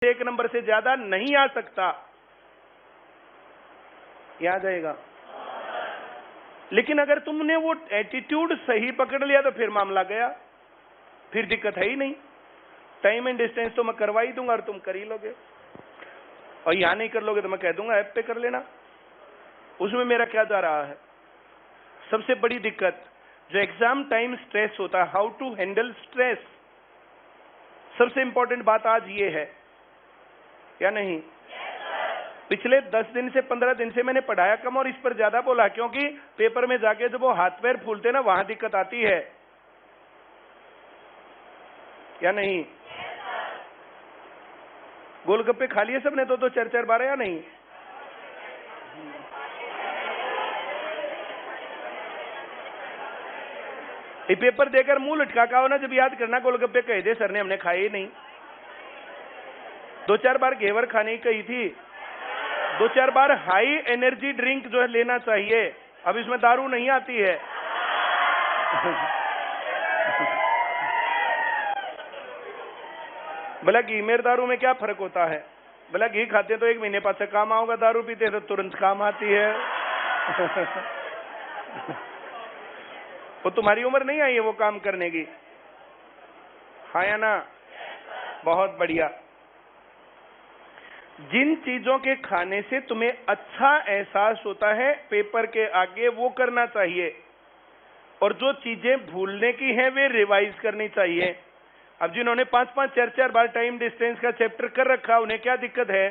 1 number से ज्यादा नहीं आ सकता, ये आ जाएगा। लेकिन अगर तुमने वो एटीट्यूड सही पकड़ लिया तो फिर मामला गया, फिर दिक्कत है ही नहीं। टाइम एंड डिस्टेंस तो मैं करवा ही दूंगा और तुम कर ही लोगे, और यहां नहीं कर लोगे तो मैं कह दूंगा ऐप पे कर लेना, उसमें मेरा क्या जा रहा है। सबसे बड़ी दिक्कत जो एग्जाम टाइम स्ट्रेस होता है, हाउ टू हैंडल स्ट्रेस, सबसे इंपॉर्टेंट बात आज ये है क्या नहीं? पिछले 10 दिन से 15 दिन से मैंने पढ़ाया कम और इस पर ज्यादा बोला, क्योंकि पेपर में जाके जब वो हाथ पैर फूलते ना वहां दिक्कत आती है क्या नहीं? गोलगप्पे खा लिए सबने तो 4-4 बार या नहीं? ये पेपर देकर मुंह लटका का हो ना, जब याद करना गोलगप्पे कहे थे सर ने, हमने खाए ही नहीं। 2-4 बार घेवर खाने की कही थी, 2-4 बार हाई एनर्जी ड्रिंक जो है लेना चाहिए। अब इसमें दारू नहीं आती है। बोला घी में दारू में क्या फर्क होता है? बोला घी खाते तो 1 महीने बाद से काम आओगे, दारू पीते तो तुरंत काम आती है। वो तुम्हारी उम्र नहीं आई है वो काम करने की, हाँ या ना? बहुत बढ़िया। जिन चीजों के खाने से तुम्हें अच्छा एहसास होता है पेपर के आगे, वो करना चाहिए, और जो चीजें भूलने की हैं वे रिवाइज करनी चाहिए। अब जिन्होंने 5-5, 4-4 बार टाइम डिस्टेंस का चैप्टर कर रखा उन्हें क्या दिक्कत है,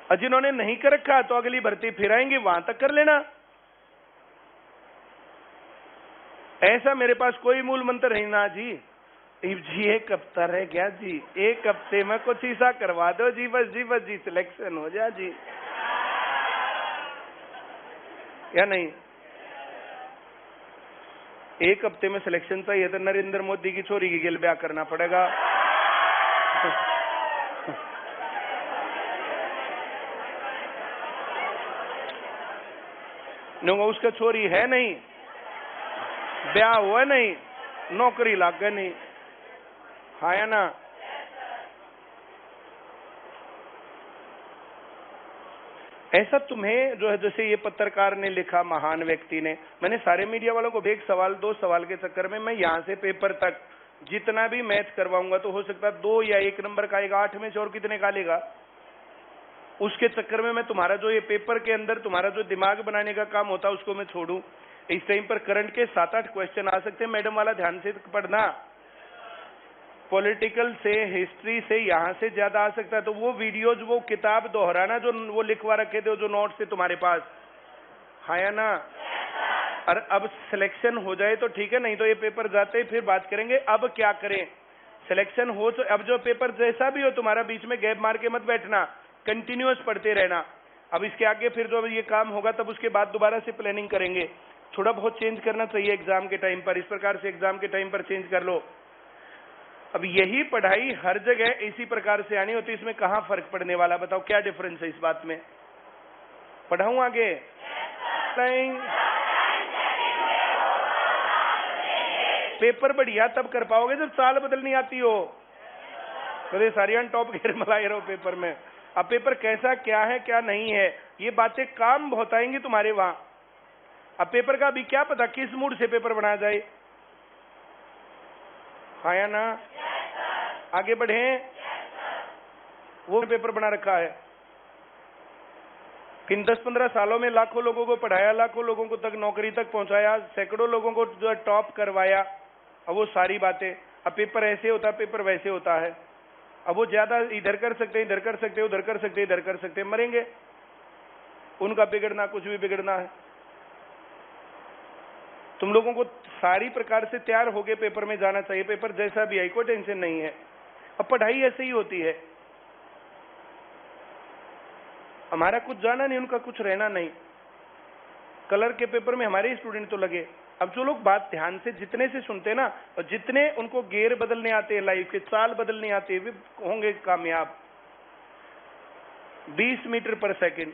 और जिन्होंने नहीं कर रखा तो अगली भर्ती फिर आएंगे, वहां तक कर लेना। ऐसा मेरे पास कोई मूल मंत्र है ना जी। जी 1 हफ्ता रह गया जी, 1 हफ्ते में कुछ ऐसा करवा दो जी, बस जी सिलेक्शन हो जा जी, या नहीं? 1 हफ्ते में सिलेक्शन चाहिए तो नरेंद्र मोदी की छोरी की गिल ब्याह करना पड़ेगा। उसका छोरी है नहीं, ब्याह हुआ नहीं, नौकरी लाग गई नहीं, हाँ या ना? ऐसा तुम्हें जो है, जैसे ये पत्रकार ने लिखा, महान व्यक्ति ने, मैंने सारे मीडिया वालों को भी 1 सवाल 2 सवाल के चक्कर में मैं यहां से पेपर तक जितना भी मैथ करवाऊंगा तो हो सकता है 2 या 1 नंबर का आएगा, 8 में से और कितने का लेगा? उसके चक्कर में मैं तुम्हारा जो ये पेपर के अंदर तुम्हारा जो दिमाग बनाने का काम होता है उसको मैं छोड़ूं। इस टाइम पर करंट के 7-8 क्वेश्चन आ सकते हैं, मैडम वाला ध्यान से पढ़ना। पॉलिटिकल से, हिस्ट्री से, यहां से ज्यादा आ सकता है। तो वो वीडियोज, वो किताब दोहराना जो वो लिखवा रखे थे, जो नोट्स थे तुम्हारे पास, हाँ या ना? और अब सिलेक्शन हो जाए तो ठीक है, नहीं तो ये पेपर जाते ही फिर बात करेंगे अब क्या करें। सिलेक्शन हो तो अब जो पेपर जैसा भी हो तुम्हारा, बीच में गैप मार के मत बैठना, कंटिन्यूअस पढ़ते रहना। अब इसके आगे फिर जो ये काम होगा तब उसके बाद दोबारा से प्लानिंग करेंगे। थोड़ा बहुत चेंज करना चाहिए एग्जाम के टाइम पर, इस प्रकार से एग्जाम के टाइम पर चेंज कर लो। अब यही पढ़ाई हर जगह इसी प्रकार से आनी होती, इसमें कहां फर्क पड़ने वाला? बताओ क्या डिफरेंस है इस बात में? पढ़ाऊं आगे? पेपर बढ़िया तब कर पाओगे जब चाल बदलनी आती हो। तो सारी टॉप घेर मलाई रहो पेपर में। अब पेपर कैसा क्या है क्या नहीं है, ये बातें काम बहुत आएंगी तुम्हारे वहां। अब पेपर का अभी क्या पता किस मूड से पेपर बनाया जाए, हाँ या ना? आगे बढ़े। वो पेपर बना रखा है, इन 10-15 सालों में लाखों लोगों को पढ़ाया, लाखों लोगों को तक नौकरी तक पहुंचाया, सैकड़ों लोगों को जो है टॉप करवाया। अब वो सारी बातें, अब पेपर ऐसे होता है, पेपर वैसे होता है। अब वो ज्यादा इधर कर सकते हैं, इधर कर सकते हैं, उधर कर सकते हैं, इधर कर सकते हैं, मरेंगे। उनका बिगड़ना कुछ भी बिगड़ना है। तुम लोगों को सारी प्रकार से तैयार होके पेपर में जाना चाहिए। पेपर जैसा भी आई कोई टेंशन नहीं है। अब पढ़ाई ऐसे ही होती है, हमारा कुछ जाना नहीं, उनका कुछ रहना नहीं। कलर के पेपर में हमारे ही स्टूडेंट तो लगे। अब जो लोग बात ध्यान से जितने से सुनते हैं ना, और जितने उनको गेयर बदलने आते हैं, लाइफ के चाल बदलने आते हैं, वे होंगे कामयाब। 20 मीटर पर सेकंड